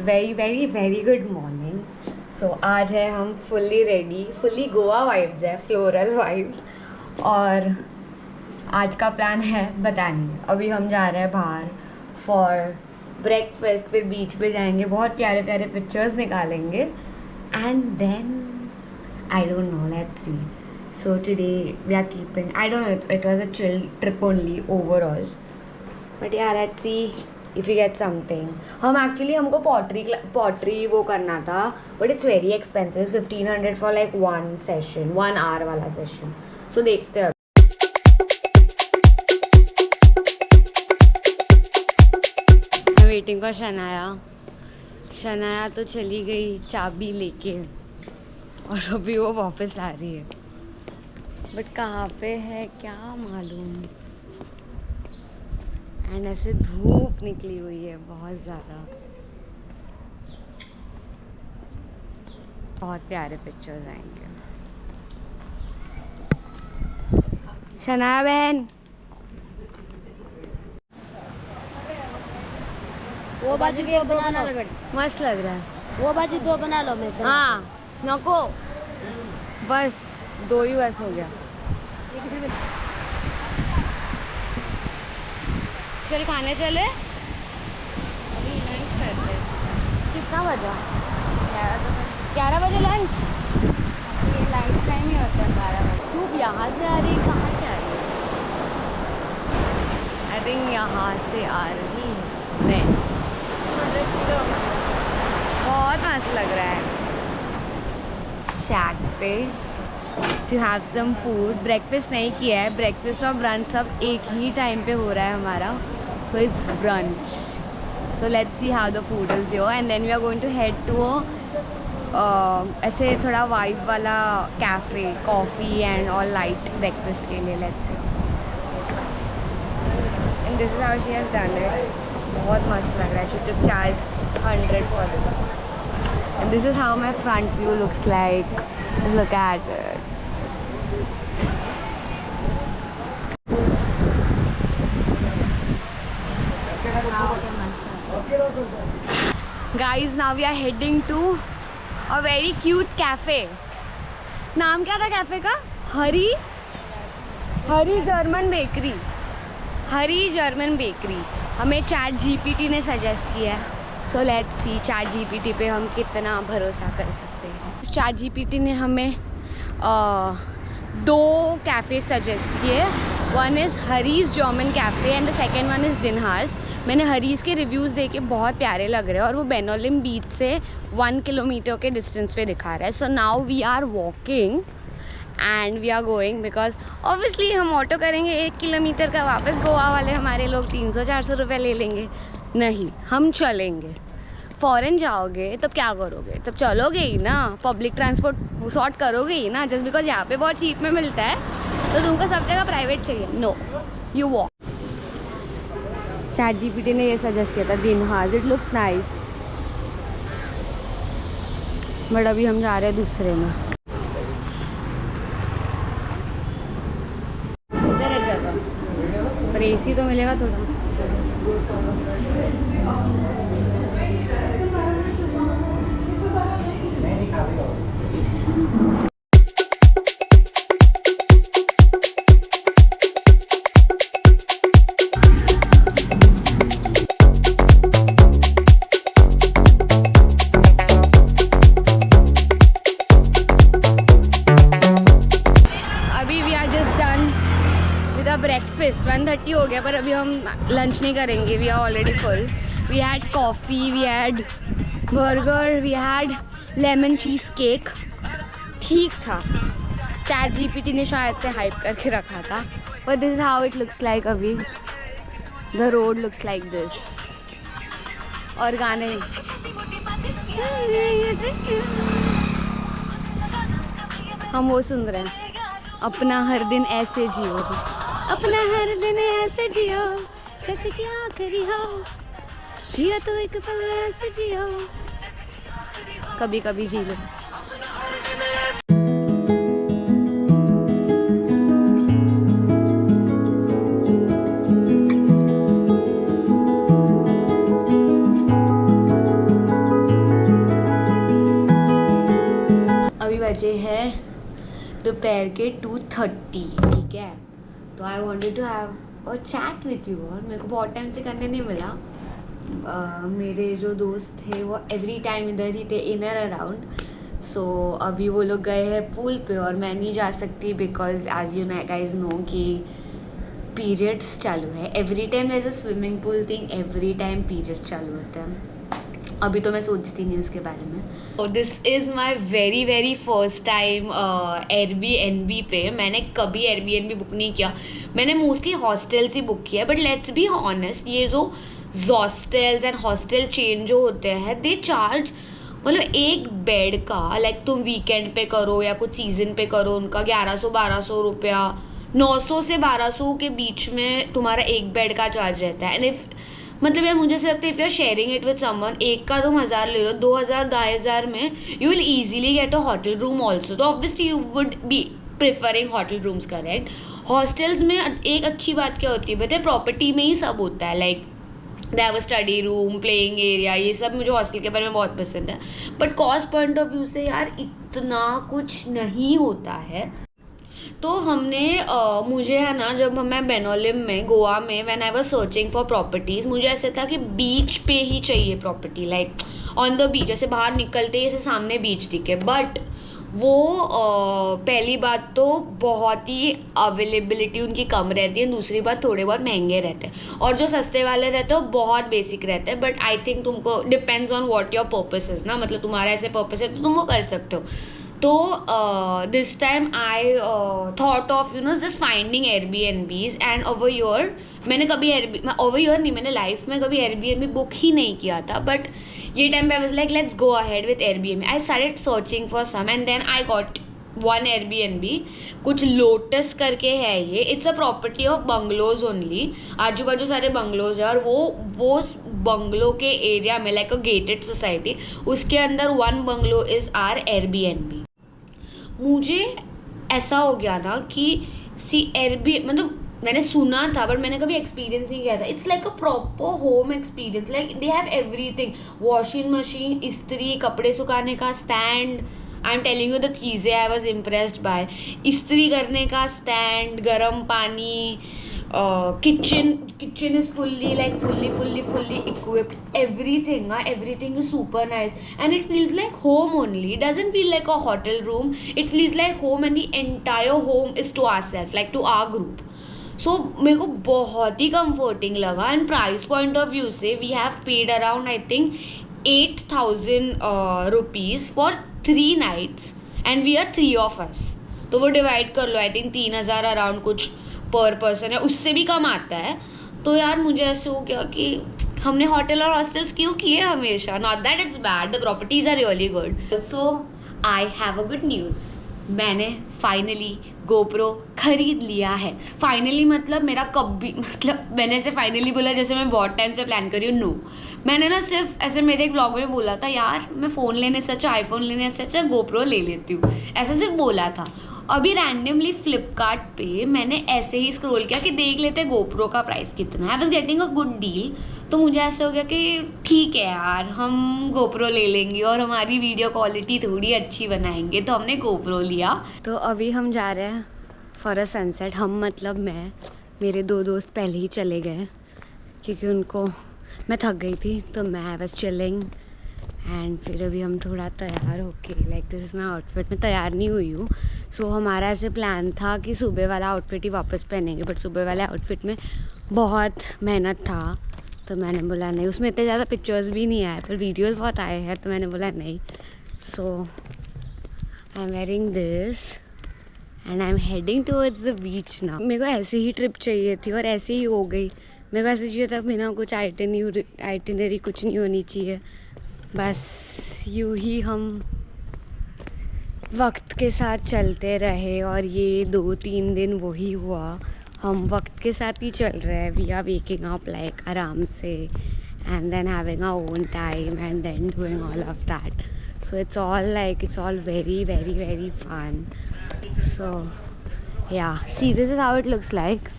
Very good morning. सो आज है हम fully ready, fully Goa vibes है, फ्लोरल वाइब्स। और आज का प्लान है बतानी। अभी हम जा रहे हैं बाहर फॉर ब्रेकफास्ट, फिर बीच पे जाएंगे, बहुत प्यारे प्यारे पिक्चर्स निकालेंगे and then I don't know, let's see. So today we are keeping, I don't know, it was a chill trip only overall, but yeah let's see if you get something. हमको pottery वो करना था, but it's very expensive, 1500 for like 1 session, 1 hour वाला session. सो देखते हैं। Waiting for Shanaya तो चली गई चाबी लेके, और अभी वो वापस आ रही है, बट कहाँ पे है क्या मालूम। एंड ऐसे धूप निकली हुई है बहुत ज़्यादा। बहुत प्यारे पिक्चर्स आएंगे। शनाया बहन, वो बाजू दो बना लो, मस्त लग रहा है। वो बाजू दो बना लो। मैं हाँ नको, बस 2 ही बस हो गया। चल खाने चले, अभी लंच करते हैं। कितना बजा? 11 बजे लंच। ये लंच टाइम ही होता है 12 बजे। धूप यहाँ से आ रही, कहाँ से आ रही है? आई थिंक यहाँ से आ रही है। बहुत मस्त लग रहा है शैक पे to have some food. Breakfast नहीं किया है, ब्रेकफास्ट और ब्रंच सब एक ही टाइम पे हो रहा है हमारा, so it's brunch. So let's see how the food is your, and then we are going to head to ऐसे थोड़ा वाइब वाला cafe, coffee and all light breakfast के लिए। Let's see, and this is how she has done it. बहुत मस्त लग रहा है। She took charge 100 for this, and this is how my front view looks like. Look at it. Guys, now we are heading to a very cute cafe. नाम क्या था cafe का? हरी German bakery. हरी German bakery हमें chat GPT ने suggest किया है। सो let's C chat GPT पे हम कितना भरोसा कर सकते हैं। चैट जीपीटी ने हमें 2 कैफ़े सजेस्ट किए। One is Harry's German cafe and the second one is दिनहास। मैंने हरीज़ के रिव्यूज़ देखे, बहुत प्यारे लग रहे हैं, और वो बेनोलिम बीच से 1 किलोमीटर के डिस्टेंस पे दिखा रहा है। So now we are walking and we are going, because obviously हम ऑटो करेंगे 1 किलोमीटर का, वापस गोवा वाले हमारे लोग 300-400 रुपये ले लेंगे। नहीं, हम चलेंगे। फॉरेन जाओगे तब क्या करोगे? तब चलोगे ही ना, पब्लिक ट्रांसपोर्ट सॉर्ट करोगे ही ना। जस्ट बिकॉज यहाँ पे बहुत चीप में मिलता है तो तुमको सब जगह प्राइवेट चाहिए? No, you walk. ChatGPT ने ये सजेस्ट किया था दिनहास, इट लुक्स नाइस, बट अभी हम जा रहे हैं दूसरे में। इधर है जगह पर एसी तो मिलेगा थोड़ा। ब्रेकफास्ट 1:30 हो गया, पर अभी हम लंच नहीं करेंगे। We are already full. We had coffee, we had burger, we had lemon cheesecake. ठीक था, चैट जीपीटी ने शायद से हाइप करके रखा था, but this is how it looks like. अभी the road looks like this, और गाने हम वो सुन रहे हैं, अपना हर दिन ऐसे जियो, अपना हर दिन ऐसे जियो जैसे कि आखिरी हो, जियो तो एक पल ऐसे जियो, कभी कभी जी लो। बजे है दोपहर के 2:30, ठीक है। तो I wanted to have a chat with you, और मेरे को बहुत टाइम से करने नहीं मिला। मेरे जो दोस्त थे वो एवरी टाइम इधर ही थे, इनर अराउंड। सो अभी वो लोग गए हैं पूल पे और मैं नहीं जा सकती because as you guys know कि पीरियड्स चालू है। Every time there is a swimming pool thing, every time period चालू होते हैं। अभी तो मैं सोचती नहीं उसके बारे में। This is my very very first time Airbnb पे। मैंने कभी एयरबीएनबी बुक नहीं किया, मैंने मोस्टली हॉस्टल्स ही बुक किया। बट लेट्स बी ऑनेस्ट, ये जो हॉस्टल्स एंड हॉस्टल चेन जो होते हैं दे चार्ज, मतलब एक बेड का लाइक तुम वीकेंड पे करो या कुछ सीजन पे करो, उनका 1100-1200 रुपया, 900 से 1200 के बीच में तुम्हारा एक बेड का चार्ज रहता है। एंड इफ मतलब यार मुझे ऐसा लगता है if you are sharing it with someone, एक का तुम 1000 ले लो, 2000-2500 में you will easily get a hotel room also. तो obviously you would be preferring hotel rooms, correct. Hostels में एक अच्छी बात क्या होती है पता है, प्रॉपर्टी में ही सब होता है। Like they have a study room, playing area, ये सब मुझे हॉस्टल के बारे में बहुत पसंद है। But cost point of view से यार इतना कुछ नहीं होता है। तो हमने मुझे है ना, जब मैं बेनोलिम में गोवा में when I was searching for properties, मुझे ऐसा था कि बीच पे ही चाहिए property, like on the beach, जैसे बाहर निकलते ही ऐसे सामने बीच दिखे। बट वो पहली बात तो बहुत ही अवेलेबिलिटी उनकी कम रहती है, दूसरी बात थोड़े बहुत महंगे रहते हैं, और जो सस्ते वाले रहते हैं वो बहुत बेसिक रहते हैं। बट आई थिंक तुमको depends on what your purpose is ना, मतलब तुम्हारा ऐसे पर्पस है तो तुम वो कर सकते हो। तो this time I thought of just finding Airbnbs and over year मैंने कभी ओवर ईयर नहीं, मैंने लाइफ में कभी एयरबीएनबी बुक ही नहीं किया था। बट ये टाइम पे I was like let's go ahead with Airbnb. I started searching for some and then I got one Airbnb, कुछ लोटस करके है ये। It's a property of bungalows only, आजू बाजू सारे बंगलोज है, और वो बंगलो के एरिया में लाइक अ गेटेड सोसाइटी, उसके अंदर one bungalow is our Airbnb. मुझे ऐसा हो गया ना कि मतलब मैंने सुना था बट मैंने कभी एक्सपीरियंस नहीं किया था। It's like a proper home experience, like they have everything, washing machine, इस्त्री, कपड़े सुखाने का stand. I am telling you the चीज़ें आई वॉज इम्प्रेस्ड बाय, इस्त्री करने का स्टैंड, गर्म पानी, kitchen is fully equipped, everything is super nice and it feels like home only. It doesn't feel like a hotel room, it feels like home, and the entire home is to ourselves, like to our group. So मेरे को बहुत ही comforting लगा। And price point of view से we have paid around I think 8,000 rupees for 3 nights and we are 3 of us। तो वो divide कर लो, I think 3,000 around कुछ पर पर्सन है, उससे भी कम आता है। तो यार मुझे ऐसे हो गया कि हमने होटल और हॉस्टल्स क्यों किए हमेशा। Not that it's bad, the properties are really good. So I have a good news, मैंने फाइनली गोप्रो खरीद लिया है। फाइनली मतलब मेरा कभी, मतलब मैंने ऐसे फाइनली बोला जैसे मैं बहुत टाइम से प्लान करी हूँ, नो। मैंने ना सिर्फ ऐसे मेरे एक ब्लॉग में बोला था यार मैं फ़ोन लेने से अच्छा, आईफोन लेने से अच्छा गोप्रो ले लेती हूँ, ऐसा सिर्फ बोला था। अभी रैंडमली फ्लिपकार्ट पे मैंने ऐसे ही स्क्रॉल किया कि देख लेते गोप्रो का प्राइस कितना है। I was getting a good deal, तो मुझे ऐसे हो गया कि ठीक है यार हम गोप्रो ले लेंगे और हमारी वीडियो क्वालिटी थोड़ी अच्छी बनाएंगे, तो हमने गोप्रो लिया। तो अभी हम जा रहे हैं फॉर अ सनसेट। हम मतलब मैं, मेरे 2 दोस्त पहले ही चले गए क्योंकि उनको, मैं थक गई थी तो मैं आई वाज चिलिंग। एंड फिर अभी हम थोड़ा तैयार होके, like this is my outfit, मैं तैयार नहीं हुई हूँ। सो हमारा ऐसे प्लान था कि सुबह वाला आउटफिट ही वापस पहनेंगे, बट सुबह वाले आउटफिट में बहुत मेहनत था तो मैंने बोला नहीं, उसमें इतने ज़्यादा पिक्चर्स भी नहीं आए पर वीडियोस बहुत आए हैं, तो मैंने बोला नहीं। So I am wearing this and I am heading towards the beach now. मेरे को ऐसे ही ट्रिप चाहिए थी और ऐसे ही हो गई। मेरे को ऐसे चाहिए था बिना कुछ आइटिनरी कुछ नहीं होनी चाहिए, बस यूँ ही हम वक्त के साथ चलते रहे और ये 2-3 दिन वही हुआ। हम वक्त के साथ ही चल रहे हैं। We are waking up like आराम से and then having our own time and then doing all of that. So it's all very very very fun. So yeah see this is how it looks like.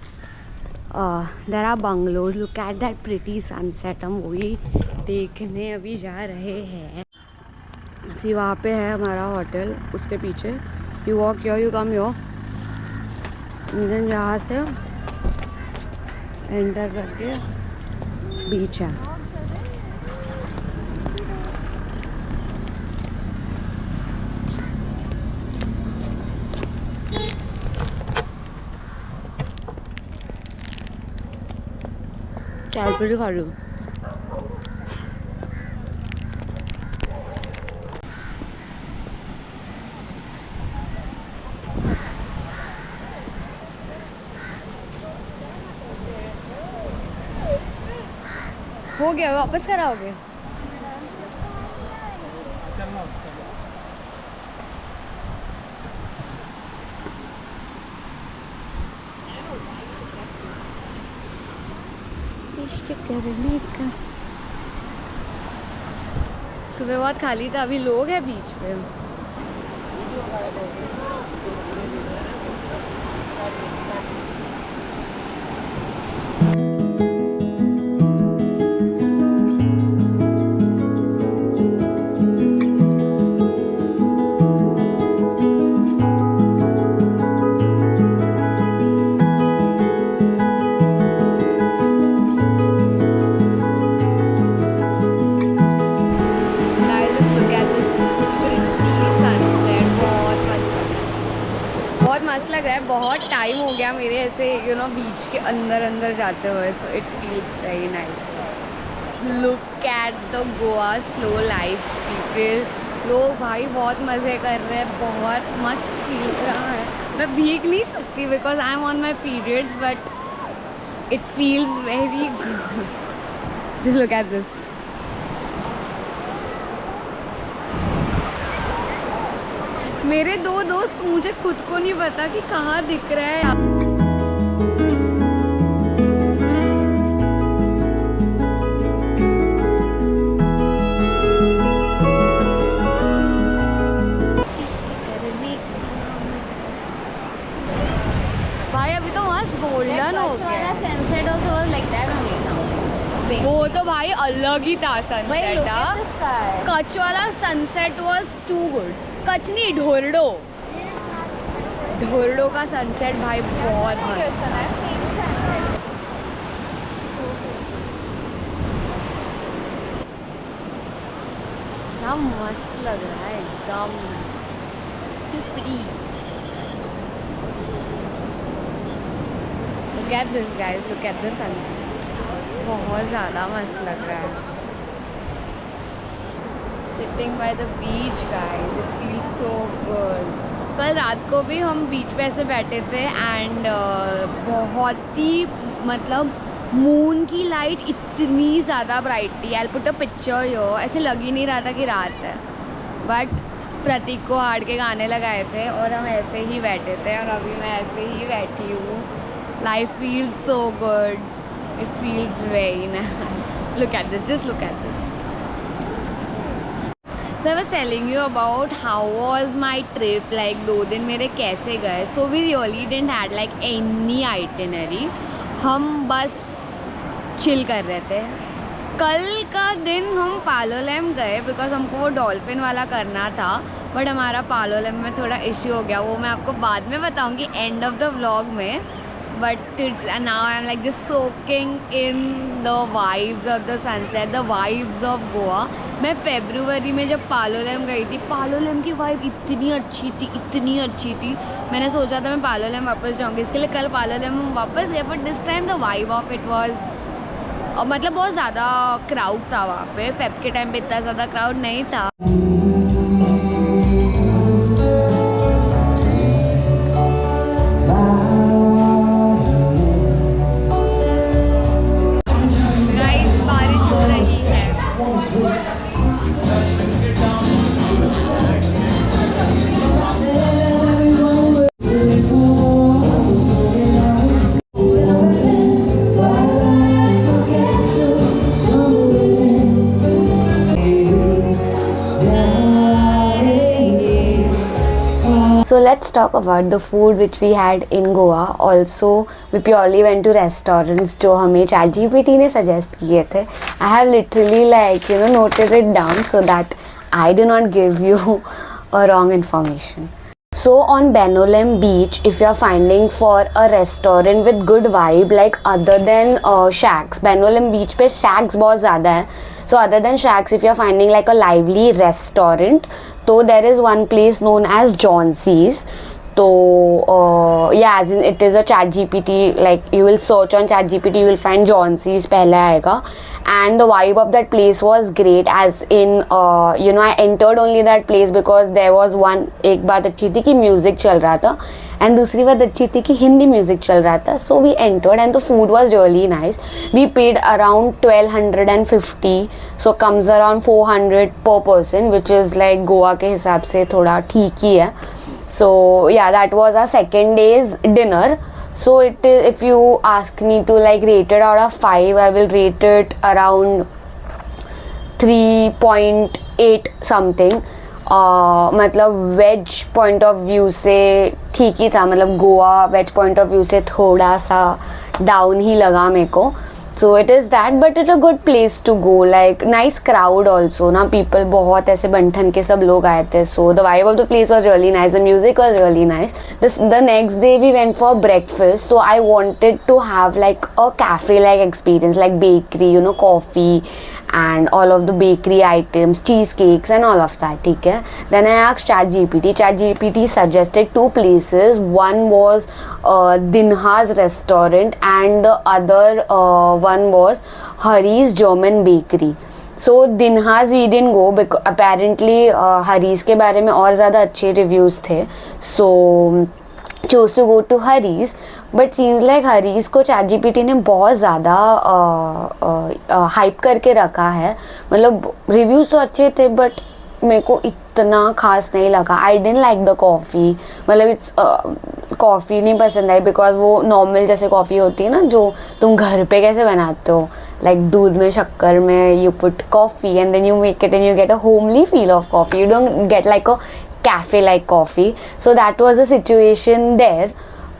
There are bungalows, look at that pretty sunset. हम वही देखने अभी जा रहे हैं। सी वहाँ पे है हमारा होटल, उसके पीछे you walk your, you come your, then यहाँ से एंटर करके बीच है। चाय पूरी खा लूँ। हो गया, वापस कराओगे? सुबह बहुत खाली था, अभी लोग हैं बीच पे। मस्त लग रहा है। बहुत टाइम हो गया मेरे ऐसे बीच के अंदर अंदर जाते हुए, so it feels very nice. Look at the Goa slow life people. लोग भाई बहुत मज़े कर रहे हैं, बहुत मस्त फील रहा है। मैं भीग नहीं सकती because I am on my periods, but it feels very good. Just look at this. मेरे दो दोस्त, मुझे खुद को नहीं पता कि कहाँ दिख रहा है। भाई अभी तो मस्त गोल्डन हो गया। Sunset also was like that only something. वो तो भाई अलग ही था सनसेट। कच्छ वाला sunset was too good. Kutch नहीं, ढोरडो। ढोरडो का सनसेट भाई बहुत मस्त है। क्या मस्त लग रहा है एकदम टिपड़ी। Look at this guys, look at the sunset. बहुत ज़्यादा मस्त लग रहा है। Sitting by the beach guys, it feels so good. कल रात को भी हम बीच पे ऐसे बैठे थे एंड बहुत ही मतलब मून की लाइट इतनी ज़्यादा ब्राइट थी। आई पुट अ पिक्चर यो, ऐसे लग ही नहीं रहा था कि रात है। बट प्रतीक को हार्ड के गाने लगाए थे और हम ऐसे ही बैठे थे और अभी मैं ऐसे ही बैठी हूँ। Life feels so good. It feels very nice. Look at this. Just look at this. So I was telling you about how was my trip. Like 2 दिन मेरे कैसे गए. So we really didn't had like any itinerary. हम बस chill कर रहे थे. कल का दिन हम पालोलेम गए बिकॉज हमको वो डॉल्फिन वाला करना था, बट हमारा पालोलेम में थोड़ा इश्यू हो गया। वो मैं आपको बाद में बताऊँगी एंड ऑफ द व्लॉग में। But now I'm like just soaking in the vibes of the sunset, the vibes of Goa. मैं फरवरी में जब पालोलेम गई थी, पालोलेम की वाइब इतनी अच्छी थी, इतनी अच्छी थी। मैंने सोचा था मैं पालोलेम वापस जाऊँगी, इसके लिए कल पालोलेम हम वापस गए। But this time the vibe of it was मतलब बहुत ज़्यादा क्राउड था वहाँ पे। फेब के टाइम पे इतना ज़्यादा क्राउड नहीं था। So let's talk about the food which we had in Goa. Also, we purely went to restaurants जो हमें ChatGPT ने suggest किए थे. I have literally like noted it down so that I do not give you a wrong information. So on Benolem Beach, if you're finding for a restaurant with good vibe, like other than shacks, Benolem Beach पे shacks बहुत ज़्यादा है. So other than shacks, if you're finding like a lively restaurant, so there is one place known as Johnsey's. So yeah, as in it is a ChatGPT, like you will search on ChatGPT, you will find Johnsey's पहले आएगा. And the vibe of that place was great, as in you know, I entered only that place because there was one, एक बात अच्छी थी कि music चल रहा था, and दूसरी बात अच्छी थी कि हिंदी म्यूज़िक चल रहा था. So we entered and the food was really nice. We paid around 1250, so comes around 400 per person, which is like Goa के हिसाब से थोड़ा ठीक ही है. So yeah, that was our second day's dinner. So it is, if you ask me to like rate it out of 5, I will rate it around 3.8 something. मतलब veg point of view से ठीक ही था, मतलब Goa veg point of view से थोड़ा सा down ही लगा मेरे को. So it is that, but it's a good place to go. Like nice crowd also, ना people बहुत ऐसे बंठन के सब लोग आए थे. So the vibe of the place was really nice. The music was really nice. The next day we went for breakfast. So I wanted to have like a cafe-like experience, like bakery, you know, coffee and all of the bakery items, cheesecakes and all of that. ठीक है. Then I asked ChatGPT. ChatGPT suggested 2 places. One was Dinha's restaurant and the other one was Hari's German Bakery. So Dinha's we didn't go because apparently Hari's के बारे में और ज़्यादा अच्छे reviews थे. So chose to go to Hari's, but seems like Hari's को ChatGPT ने बहुत ज़्यादा हाइप करके रखा है. मतलब रिव्यूज़ तो अच्छे थे बट मेरे को इतना खास नहीं लगा. I didn't like the coffee, मतलब इट्स कॉफ़ी नहीं पसंद आई बिकॉज वो नॉर्मल जैसे कॉफ़ी होती है ना जो तुम घर पे कैसे बनाते हो, लाइक दूध में शक्कर में you put coffee and then you make it and you get a homely feel of coffee. You don't get like a cafe like coffee. So that was the situation there.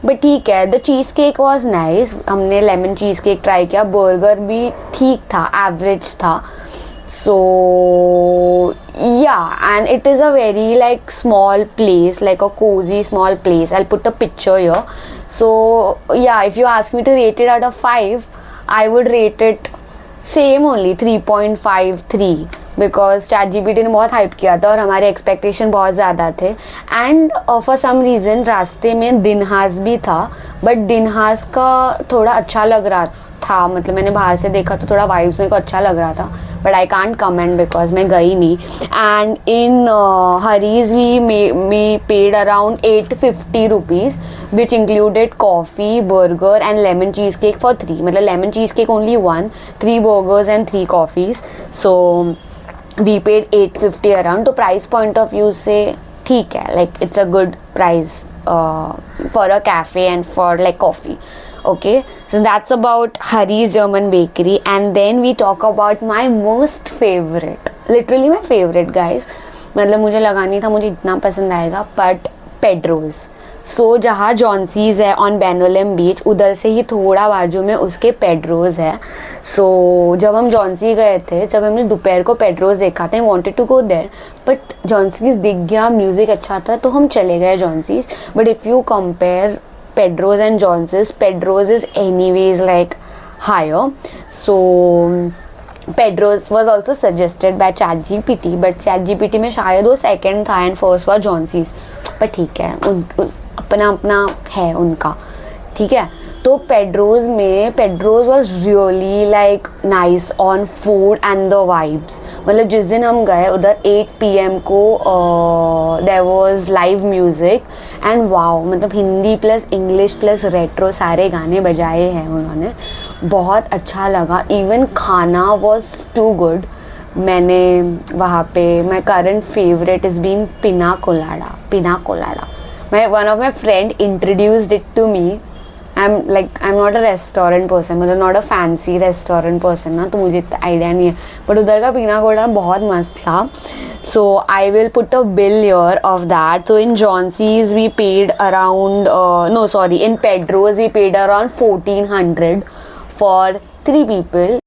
But ठीक है, the cheesecake was nice. हमने lemon cheesecake try किया. Burger भी ठीक था, average था. So yeah, and it is a very like small place, like a cozy small place. I'll put a picture here. So yeah, if you ask me to rate it out of 5, I would rate it same only 3.53 because ChatGPT ने बहुत hype किया था और हमारे expectation बहुत ज़्यादा थे. And for some reason रास्ते में दिनहास भी था, बट दिनहास का थोड़ा अच्छा लग रहा था. मतलब मैंने बाहर से देखा तो थोड़ा वाइब्स मेरे को अच्छा लग रहा था, but I can't comment because मैं गई नहीं. And in hurries we paid around 850 rupees which included coffee, burger and lemon cheesecake for 3. मतलब lemon cheesecake only 1, 3 burgers and 3 coffees. So we paid 850 around. तो price point of view से ठीक है, like it's a good price for a cafe and for like coffee. Okay, so that's about Hari's German Bakery. And then we talk about my most favorite, literally my favorite guys. मतलब मुझे लगा नहीं था मुझे इतना पसंद आएगा, but Pedro's. So जहाँ जॉन्सीज़ है ऑन बेनोलेम बीच, उधर से ही थोड़ा बाजू में उसके पेड्रोज़ है. So जब हम जॉन्सी गए थे, जब हमने दोपहर को पेड्रोज़ देखा था, wanted to go there, but जॉन्सीज़ दिख गया, म्यूज़िक अच्छा था तो हम चले गए जॉन्सीज़. But if you compare Pedro's and Johnson's, Pedro's is anyways like higher. So Pedro's was also suggested by ChatGPT, but ChatGPT में शायद वो second था and first was Johnson's. पर ठीक है, अपना अपना है उनका, ठीक है. तो Pedro's में Pedro's was really like nice on food and the vibes. मतलब जिस दिन हम गए उधर 8 PM को there was live music and wow, मतलब Hindi plus English plus retro सारे गाने बजाए हैं उन्होंने. बहुत अच्छा लगा. इवन खाना was too good. मैंने वहाँ पे my current favorite is being पिना colada. One of my friend introduced it to me. I'm not a restaurant person, मतलब not a fancy restaurant person ना, तो मुझे इतना आइडिया नहीं है, बट उधर का पीना कोलाडा बहुत मस्त था. So I will put a bill here of that. So in Johnson's we paid around in Pedro's we paid around 1400 for 3 people.